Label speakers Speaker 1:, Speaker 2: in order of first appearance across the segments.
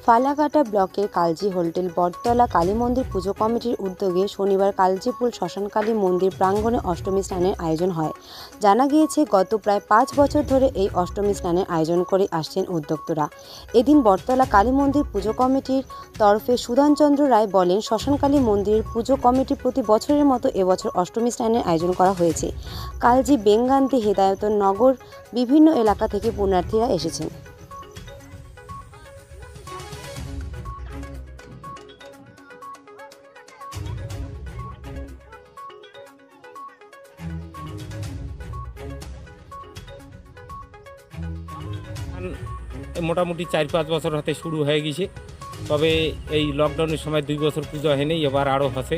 Speaker 1: ফালাকাটা ব্লকের কালজি হোটেল বটতলা কালী মন্দির পুজো কমিটির উদ্যোগে শনিবার কালজিপুর শ্মশানকালী মন্দির প্রাঙ্গণে অষ্টমী স্নানের আয়োজন হয়। জানা গিয়েছে, গত প্রায় 5 বছর ধরে এই অষ্টমী স্নানের আয়োজন করে আসছেন উদ্যোক্তারা। এদিন বটতলা কালী মন্দির পুজো কমিটির তরফে সুধানচন্দ্র রায় বলেন, শ্মশানকালী মন্দিরের পুজো কমিটি প্রতি বছরের মতো এবছর অষ্টমী স্নানের আয়োজন করা হয়েছে। কালজি, বেঙ্গান্তি, হেদায়তন নগর বিভিন্ন এলাকা থেকে পুণ্যার্থীরা এসেছেন।
Speaker 2: মোটামুটি 4-5 বছর হতে শুরু হয়ে গেছে, তবে এই লকডাউনের সময় 2 বছর পুজো হয়নি, এবার আরও হচ্ছে।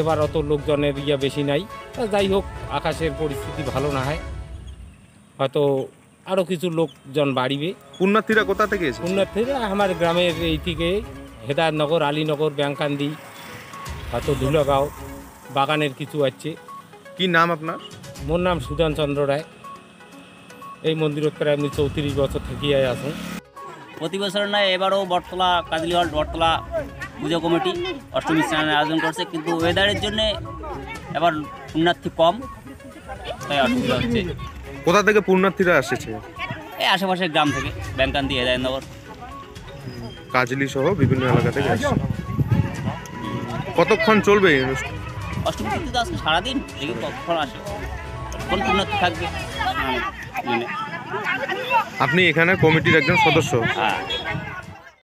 Speaker 2: এবার অত লোকজনের বেশি নাই। যাই হোক, আকাশের পরিস্থিতি ভালো না হয়, হয়তো আরও কিছু লোকজন বাড়িবে।
Speaker 3: পুণ্যার্থীরা কোথা থেকে এসেছে?
Speaker 2: পুণ্যার্থীরা আমার গ্রামের এই থেকে হেদায়তনগর, আলীনগর, ব্যাংকান্দি, হয়তো ধুলাগাঁও, বাগানের কিছু আছে।
Speaker 3: কি নাম আপনার?
Speaker 2: মোর নাম সুধানচন্দ্র রায়। এই মন্দিরের প্রায় আমি 34 বছর থেকে আসুন।
Speaker 4: প্রতি বছর নয়, এবারও বটতলা কাজলিহল বটতলা পুজো কমিটি অষ্টমী স্নানের আয়োজন করছে, কিন্তু ওয়েদারের জন্যে এবার পুণ্যার্থী কম, তাই অসুবিধা হচ্ছে।
Speaker 3: কোথা থেকে পুণ্যার্থীরা এসেছে?
Speaker 4: এই আশেপাশের গ্রাম থেকে, ব্যাংকান্দি, হেদায়তনগর,
Speaker 3: কাজলি সহ বিভিন্ন এলাকা থেকে আসছে। কতক্ষণ চলবে এই অনুষ্ঠান?
Speaker 4: অষ্টমী তিথি তো আজকে সারাদিন, দেখি কখন আসে, কোন পুণ্যার্থী থাকবে।
Speaker 3: আপনি এখানে কমিটির একজন সদস্য?
Speaker 4: হ্যাঁ।